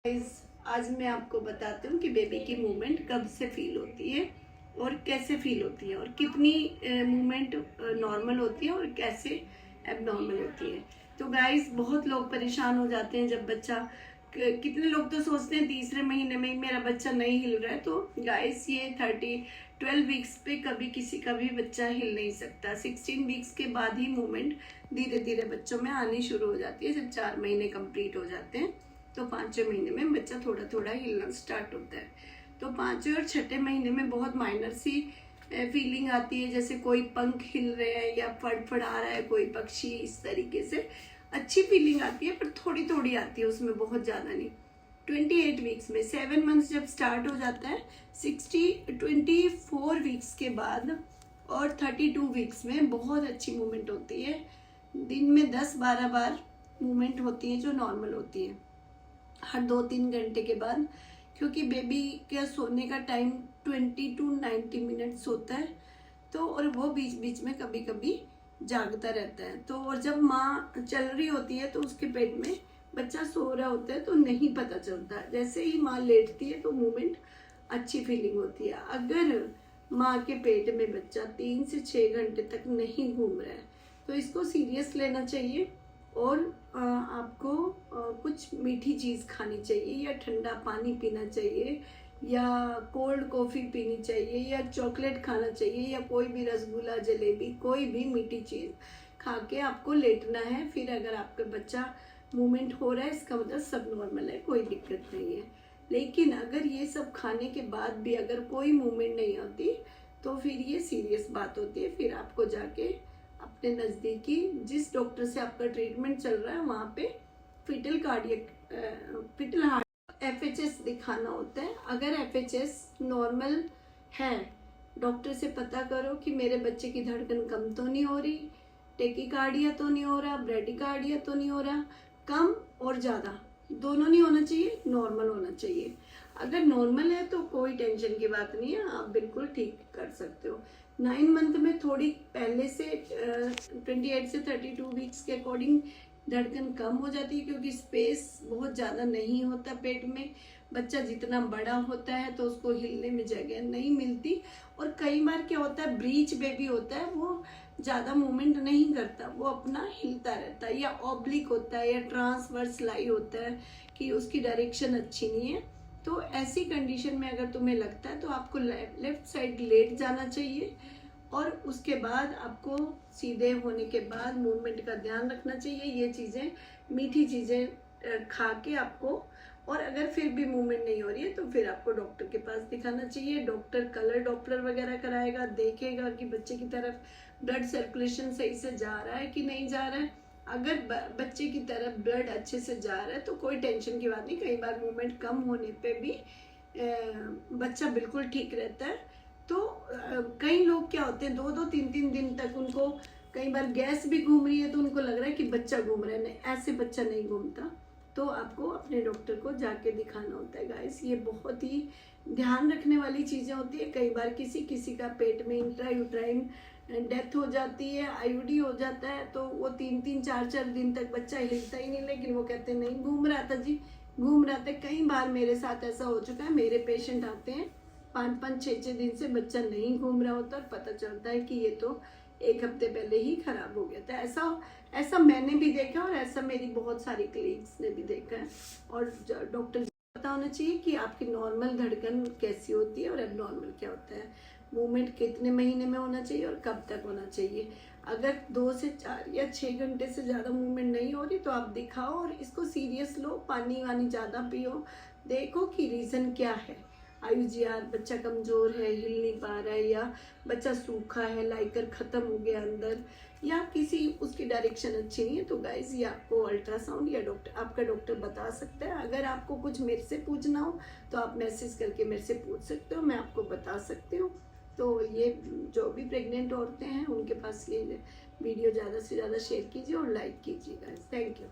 Guys, आज मैं आपको बताती हूँ कि बेबी की मूवमेंट कब से फील होती है और कैसे फील होती है और कितनी मूवमेंट नॉर्मल होती है और कैसे एबनॉर्मल होती है। तो गाइस, बहुत लोग परेशान हो जाते हैं जब बच्चा, कितने लोग तो सोचते हैं तीसरे महीने में ही मेरा बच्चा नहीं हिल रहा है। तो गाइस, ये 12 वीक्स पे कभी किसी का भी बच्चा हिल नहीं सकता। 16 वीक्स के बाद ही मूवमेंट धीरे धीरे बच्चों में आनी शुरू हो जाती है। जब 4 महीने कंप्लीट हो जाते हैं तो 5वें महीने में बच्चा थोड़ा थोड़ा हिलना स्टार्ट होता है। तो 5वें और 6ठे महीने में बहुत माइनर सी फीलिंग आती है, जैसे कोई पंख हिल रहे हैं या फड़फड़ा रहा है कोई पक्षी, इस तरीके से अच्छी फीलिंग आती है, पर थोड़ी थोड़ी आती है, उसमें बहुत ज़्यादा नहीं। 28 वीक्स में 7 मंथ्स जब स्टार्ट हो जाता है, 24 वीक्स के बाद और 32 वीक्स में बहुत अच्छी मूवमेंट होती है। दिन में 10-12 बार मूवमेंट होती है जो नॉर्मल होती है हर 2-3 घंटे के बाद, क्योंकि बेबी का सोने का टाइम 20 to 90 मिनट्स होता है। तो और वो बीच बीच में कभी कभी जागता रहता है। तो और जब माँ चल रही होती है तो उसके पेट में बच्चा सो रहा होता है तो नहीं पता चलता। जैसे ही माँ लेटती है तो मूवमेंट अच्छी फीलिंग होती है। अगर माँ के पेट में बच्चा 3 से 6 घंटे तक नहीं घूम रहा है तो इसको सीरियस लेना चाहिए और आपको कुछ मीठी चीज़ खानी चाहिए या ठंडा पानी पीना चाहिए या कोल्ड कॉफ़ी पीनी चाहिए या चॉकलेट खाना चाहिए या कोई भी रसगुल्ला, जलेबी, कोई भी मीठी चीज़ खा के आपको लेटना है। फिर अगर आपका बच्चा मूवमेंट हो रहा है इसका मतलब सब नॉर्मल है, कोई दिक्कत नहीं है। लेकिन अगर ये सब खाने के बाद भी अगर कोई मूवमेंट नहीं होती तो फिर ये सीरियस बात होती है। फिर आपको जाके अपने नज़दीकी जिस डॉक्टर से आपका ट्रीटमेंट चल रहा है वहाँ पे फिटल हार्ट FHS दिखाना होता है। अगर FHS नॉर्मल है, डॉक्टर से पता करो कि मेरे बच्चे की धड़कन कम तो नहीं हो रही, टेकिकार्डिया तो नहीं हो रहा, ब्रेडिकार्डिया तो नहीं हो रहा, कम और ज़्यादा दोनों नहीं होना चाहिए, नॉर्मल होना चाहिए। अगर नॉर्मल है तो कोई टेंशन की बात नहीं है, आप बिल्कुल ठीक कर सकते हो। 9 मंथ में थोड़ी पहले से 28 से 32 वीक्स के अकॉर्डिंग धड़कन कम हो जाती है, क्योंकि स्पेस बहुत ज़्यादा नहीं होता पेट में। बच्चा जितना बड़ा होता है तो उसको हिलने में जगह नहीं मिलती। और कई बार क्या होता है, ब्रीच बेबी होता है, वो ज़्यादा मूवमेंट नहीं करता, वो अपना हिलता रहता है, या ऑब्लिक होता है या ट्रांसवर्स लाई होता है कि उसकी डायरेक्शन अच्छी नहीं है। तो ऐसी कंडीशन में अगर तुम्हें लगता है तो आपको लेफ्ट साइड लेट जाना चाहिए और उसके बाद आपको सीधे होने के बाद मूवमेंट का ध्यान रखना चाहिए। ये चीज़ें, मीठी चीज़ें खा के आपको, और अगर फिर भी मूवमेंट नहीं हो रही है तो फिर आपको डॉक्टर के पास दिखाना चाहिए। डॉक्टर कलर डॉपलर वगैरह कराएगा, देखेगा कि बच्चे की तरफ ब्लड सर्कुलेशन सही से जा रहा है कि नहीं जा रहा है। अगर बच्चे की तरफ ब्लड अच्छे से जा रहा है तो कोई टेंशन की बात नहीं। कई बार मूवमेंट कम होने पे भी बच्चा बिल्कुल ठीक रहता है। तो कई लोग क्या होते हैं, 2-2, 3-3 दिन तक उनको कई बार गैस भी घूम रही है तो उनको लग रहा है कि बच्चा घूम रहा है। नहीं, ऐसे बच्चा नहीं घूमता। तो आपको अपने डॉक्टर को जाके दिखाना होता है। गाइस, ये बहुत ही ध्यान रखने वाली चीज़ें होती है। कई बार किसी किसी का पेट में इंट्रायूट्राइन डेथ हो जाती है, IUD हो जाता है, तो वो 3-3, 4-4 दिन तक बच्चा हिलता ही नहीं, लेकिन वो कहते हैं नहीं घूम रहा था जी, घूम रहा था। कई बार मेरे साथ ऐसा हो चुका है, मेरे पेशेंट आते हैं 5-5, 6-6 दिन से बच्चा नहीं घूम रहा होता और पता चलता है कि ये तो 1 हफ्ते पहले ही खराब हो गया था। ऐसा मैंने भी देखा और ऐसा मेरी बहुत सारी कलीग्स ने भी देखा है। और डॉक्टर पता होना चाहिए कि आपकी नॉर्मल धड़कन कैसी होती है और एबनॉर्मल क्या होता है, मूवमेंट कितने महीने में होना चाहिए और कब तक होना चाहिए। अगर 2 से 4 या 6 घंटे से ज़्यादा मूवमेंट नहीं हो रही तो आप दिखाओ और इसको सीरियस लो, पानी वानी ज़्यादा पियो, देखो कि रीज़न क्या है। IUGR, बच्चा कमज़ोर है, हिल नहीं पा रहा है, या बच्चा सूखा है, लाइकर ख़त्म हो गया अंदर, या किसी उसकी डायरेक्शन अच्छी नहीं है, तो गाइस ये आपको अल्ट्रासाउंड या आपका डॉक्टर बता सकता है। अगर आपको कुछ मेरे से पूछना हो तो आप मैसेज करके मेरे से पूछ सकते हो, मैं आपको बता सकती हूँ। तो ये जो भी प्रेग्नेंट औरतें हैं उनके पास ये वीडियो ज़्यादा से ज़्यादा शेयर कीजिए और लाइक कीजिए गाइस। Thank you.